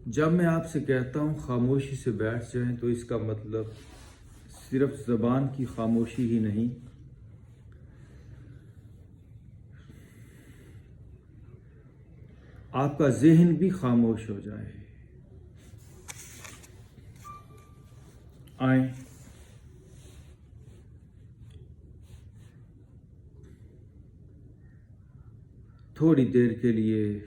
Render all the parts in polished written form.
جب میں آپ سے کہتا ہوں خاموشی سے بیٹھ جائیں تو اس کا مطلب صرف زبان کی خاموشی ہی نہیں، آپ کا ذہن بھی خاموش ہو جائے۔ آئیں، تھوڑی دیر کے لیے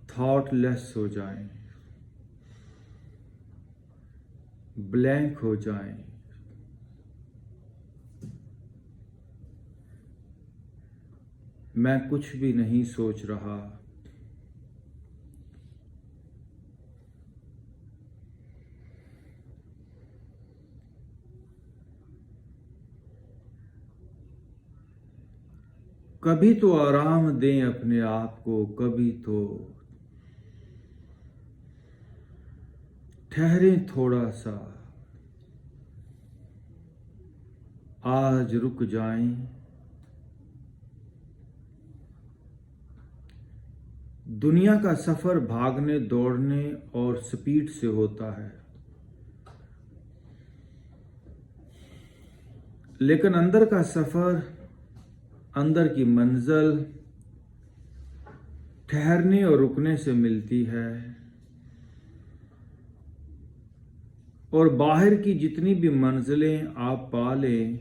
تھاٹ لیس ہو جائیں، بلینک ہو جائیں۔ میں کچھ بھی نہیں سوچ رہا، کبھی تو آرام دیں اپنے آپ کو، کبھی تو ٹھہریں تھوڑا سا، آج رک جائیں۔ دنیا کا سفر بھاگنے دوڑنے اور سپیڈ سے ہوتا ہے، لیکن اندر کا سفر، اندر کی منزل ٹھہرنے اور رکنے سے ملتی ہے، اور باہر کی جتنی بھی منزلیں آپ پا لیں،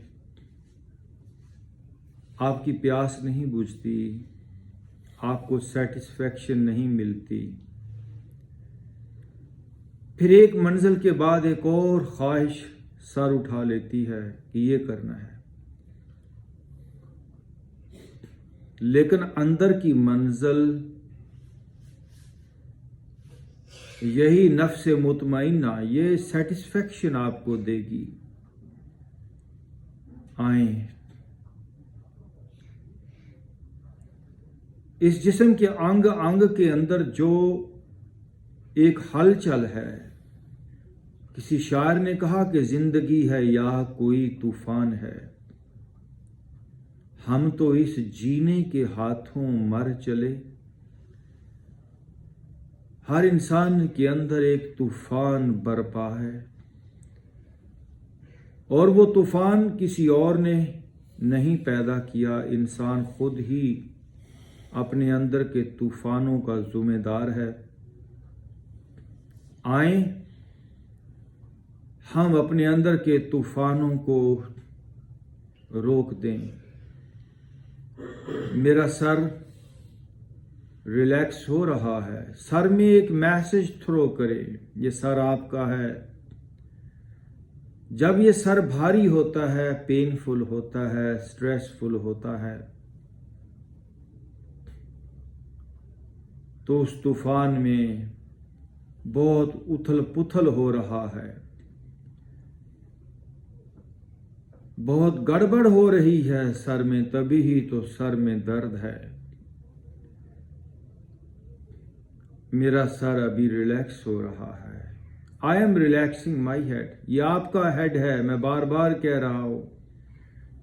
آپ کی پیاس نہیں بجھتی، آپ کو سیٹسفیکشن نہیں ملتی۔ پھر ایک منزل کے بعد ایک اور خواہش سر اٹھا لیتی ہے کہ یہ کرنا ہے، لیکن اندر کی منزل، یہی نفس مطمئنہ، یہ سیٹسفیکشن آپ کو دے گی۔ آئیں، اس جسم کے انگ انگ کے اندر جو ایک ہلچل ہے، کسی شاعر نے کہا کہ زندگی ہے یا کوئی طوفان ہے، ہم تو اس جینے کے ہاتھوں مر چلے۔ ہر انسان کے اندر ایک طوفان برپا ہے، اور وہ طوفان کسی اور نے نہیں پیدا کیا، انسان خود ہی اپنے اندر کے طوفانوں کا ذمہ دار ہے۔ آئیں، ہم اپنے اندر کے طوفانوں کو روک دیں۔ میرا سر ریلیکس ہو رہا ہے، سر میں ایک میسج تھرو کرے، یہ سر آپ کا ہے۔ جب یہ سر بھاری ہوتا ہے، پینفل ہوتا ہے، سٹریسفل ہوتا ہے، تو اس طوفان میں بہت اتھل پتھل ہو رہا ہے، بہت گڑبڑ ہو رہی ہے سر میں، تبھی ہی تو سر میں درد ہے۔ میرا سر ابھی ریلیکس ہو رہا ہے۔ I am relaxing my head۔ یہ آپ کا ہیڈ ہے، میں بار بار کہہ رہا ہوں،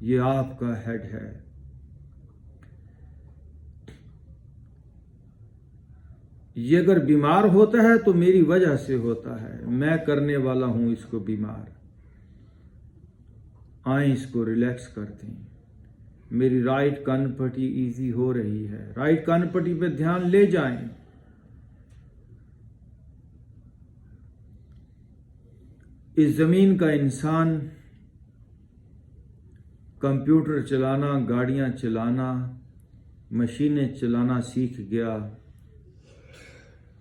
یہ آپ کا ہیڈ ہے۔ یہ اگر بیمار ہوتا ہے تو میری وجہ سے ہوتا ہے، میں کرنے والا ہوں اس کو بیمار۔ آئیں، اس کو ریلیکس کرتے ہیں۔ میری رائٹ کان پٹی ایزی ہو رہی ہے، رائٹ کان پٹی پہ دھیان لے جائیں۔ اس زمین کا انسان کمپیوٹر چلانا، گاڑیاں چلانا، مشینیں چلانا سیکھ گیا،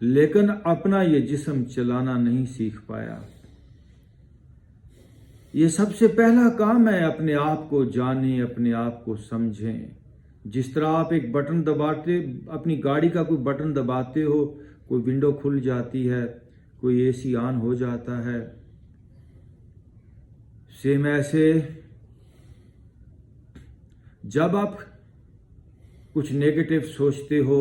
لیکن اپنا یہ جسم چلانا نہیں سیکھ پایا۔ یہ سب سے پہلا کام ہے، اپنے آپ کو جانیں، اپنے آپ کو سمجھیں۔ جس طرح آپ ایک بٹن دباتے، اپنی گاڑی کا کوئی بٹن دباتے ہو، کوئی ونڈو کھل جاتی ہے، کوئی اے سی آن ہو جاتا ہے، سیم ایسے جب آپ کچھ نیگیٹو سوچتے ہو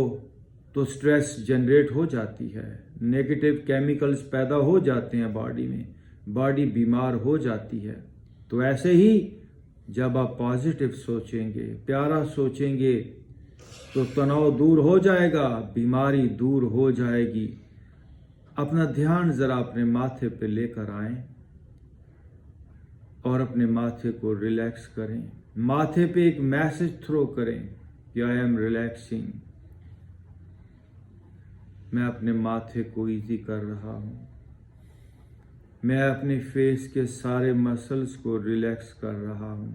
تو سٹریس جنریٹ ہو جاتی ہے، نیگیٹو کیمیکلز پیدا ہو جاتے ہیں باڈی میں، باڈی بیمار ہو جاتی ہے۔ تو ایسے ہی جب آپ پازیٹیو سوچیں گے، پیارا سوچیں گے، तो तनाव दूर हो जाएगा, बीमारी दूर हो जाएगी। अपना ध्यान जरा अपने माथे पे लेकर आएं और अपने माथे को रिलैक्स करें। माथे पे एक मैसेज थ्रो करें कि आई एम रिलैक्सिंग। मैं अपने माथे को इजी कर रहा हूं। मैं अपने फेस के सारे मसल्स को रिलैक्स कर रहा हूं।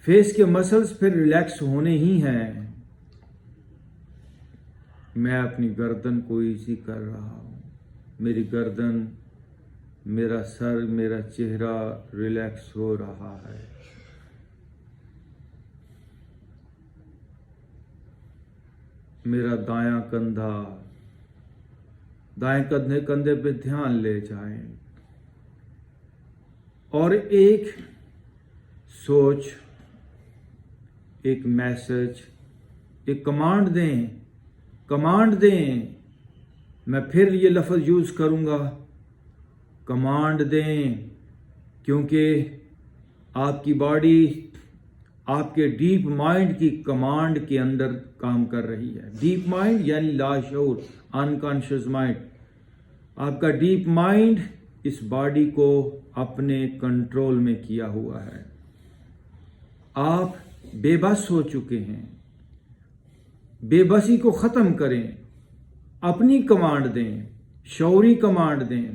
फेस के मसल्स फिर रिलैक्स होने ही हैं। मैं अपनी गर्दन को इजी कर रहा हूं। मेरी गर्दन, मेरा सर, मेरा चेहरा रिलैक्स हो रहा है। मेरा दायां कंधे पे ध्यान ले जाएं और एक सोच, एक मैसेज, एक कमांड दें। मैं फिर ये लफ्ज़ यूज करूंगा, कमांड दें, क्योंकि आपकी बॉडी आपके डीप माइंड की कमांड के अंदर काम कर रही है। डीप माइंड यानी लाशऊर, अनकॉन्शियस माइंड। आपका डीप माइंड इस बॉडी को अपने कंट्रोल में किया हुआ है। आप बेबस हो चुके हैं। बेबसी को खत्म करें, अपनी कमांड दें, शौरी कमांड दें,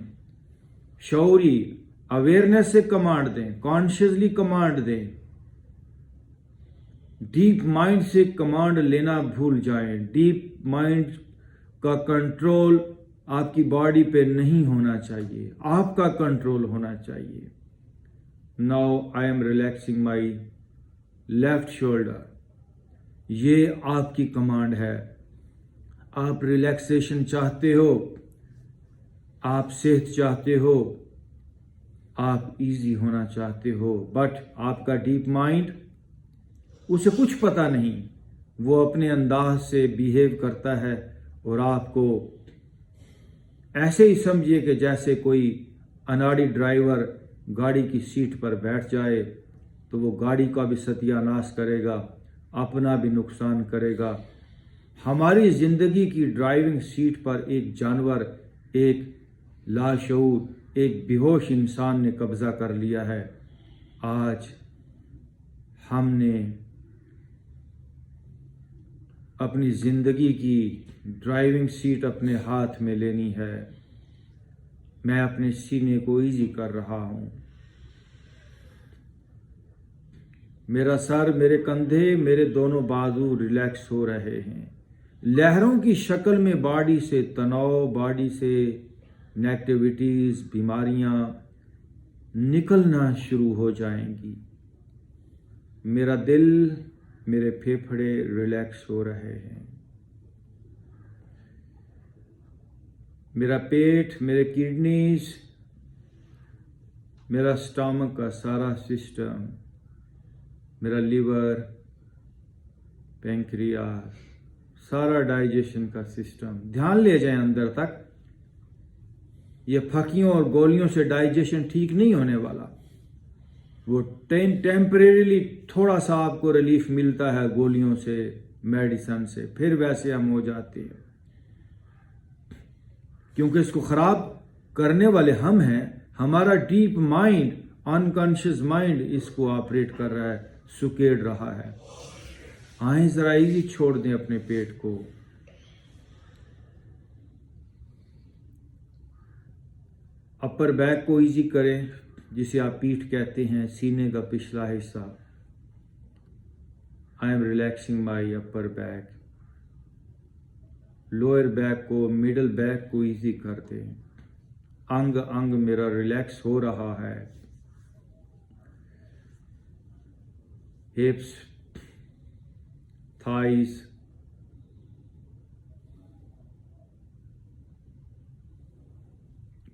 शौरी अवेयरनेस से कमांड दें, कॉन्शियसली कमांड दें। डीप माइंड से कमांड लेना भूल जाएं। डीप माइंड का कंट्रोल आपकी बॉडी पे नहीं होना चाहिए, आपका कंट्रोल होना चाहिए। Now I am relaxing my left shoulder. ये आपकी कमांड है। आप रिलैक्सेशन चाहते हो, आप सेहत चाहते हो, आप इजी होना चाहते हो, बट आपका डीप माइंड, उसे कुछ पता नहीं। वो अपने अंदाज से बिहेव करता है और आपको ऐसे ही समझिए कि जैसे कोई अनाड़ी ड्राइवर गाड़ी की सीट पर बैठ जाए तो वो गाड़ी का भी सत्यानाश करेगा, अपना भी नुकसान करेगा। हमारी जिंदगी की ड्राइविंग सीट पर एक जानवर, एक लाशऊर, एक बेहोश इंसान ने कब्जा कर लिया है। आज हमने अपनी जिंदगी की ड्राइविंग सीट अपने हाथ में लेनी है। मैं अपने सीने को इजी कर रहा हूं। मेरा सर, मेरे कंधे, मेरे दोनों बाजू रिलैक्स हो रहे हैं। लहरों की शक्ल में बॉडी से तनाव, बॉडी से नेगेटिविटीज, बीमारियां निकलना शुरू हो जाएंगी। मेरा दिल, मेरे फेफड़े रिलैक्स हो रहे हैं। मेरा पेट, मेरे किडनीज, मेरा स्टमक का सारा सिस्टम, मेरा लिवर, पैंक्रियास, सारा डाइजेशन का सिस्टम, ध्यान ले जाएं अंदर तक। ये फकियों और गोलियों से डाइजेशन ठीक नहीं होने वाला। वो टेम्परेरीली थोड़ा सा आपको रिलीफ मिलता है गोलियों से, मेडिसिन से, फिर वैसे हम हो जाते हैं, क्योंकि इसको खराब करने वाले हम हैं। हमारा डीप माइंड, अनकॉन्शियस माइंड इसको ऑपरेट कर रहा है, सुकेड़ रहा है। आए जरा इजी छोड़ दें अपने पेट को। अपर बैक को इजी करें, जिसे आप पीठ कहते हैं, सीने का पिछला हिस्सा। I am relaxing my upper back. Lower back को, मिडल बैक को इजी कर दें। अंग अंग मेरा रिलैक्स हो रहा है। हिप्स, थाइस,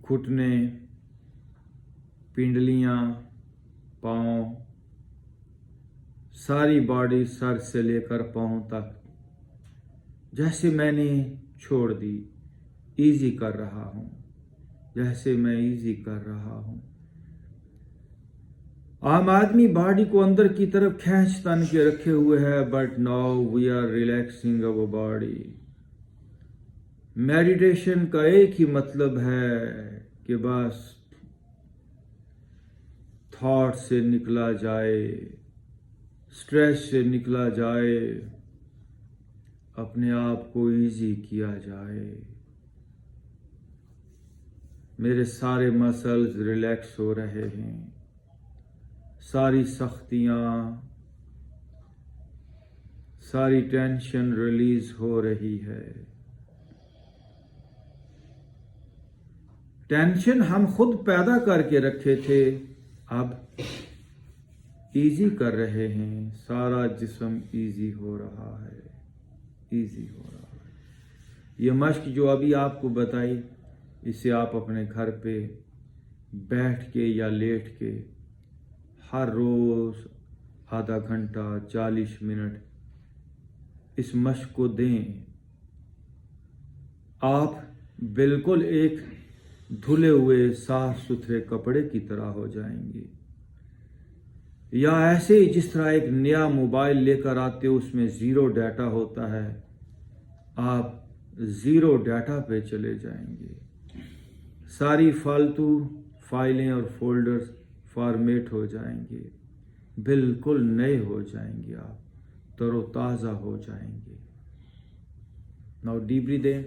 घुटने, पिंडलियां, पांव, सारी बॉडी सर से लेकर पांव तक जैसे मैंने छोड़ दी, इजी कर रहा हूं, जैसे मैं इजी कर रहा हूं। आम आदमी बॉडी को अंदर की तरफ खींच तान के रखे हुए है, but now we are relaxing our body. Meditation का एक ही मतलब है कि बस थॉट से निकला जाए, स्ट्रेस से निकला जाए, अपने आप को इजी किया जाए। मेरे सारे मसल्स रिलैक्स हो रहे हैं, सारी सख्तियां, सारी टेंशन रिलीज हो रही है। टेंशन हम खुद पैदा करके रखे थे, अब इजी कर रहे हैं। सारा जिस्म इजी हो रहा है, इजी हो रहा है। ये मश्क जो अभी आपको बताई, इसे आप अपने घर पे बैठ के या लेट के हर रोज आधा घंटा 40 मिनट इस मश्क को दें। आप बिल्कुल एक धुले हुए साफ सुथरे कपड़े की तरह हो जाएंगे, या ऐसे ही जिस तरह एक नया मोबाइल लेकर आते हो उसमें जीरो डाटा होता है, आप जीरो डाटा पे चले जाएंगे। सारी फालतू फाइलें और फोल्डर्स फॉर्मेट हो जाएंगे, बिल्कुल नए हो जाएंगे, आप तरोताज़ा हो जाएंगे। नाउ डीप ब्रीथ इन।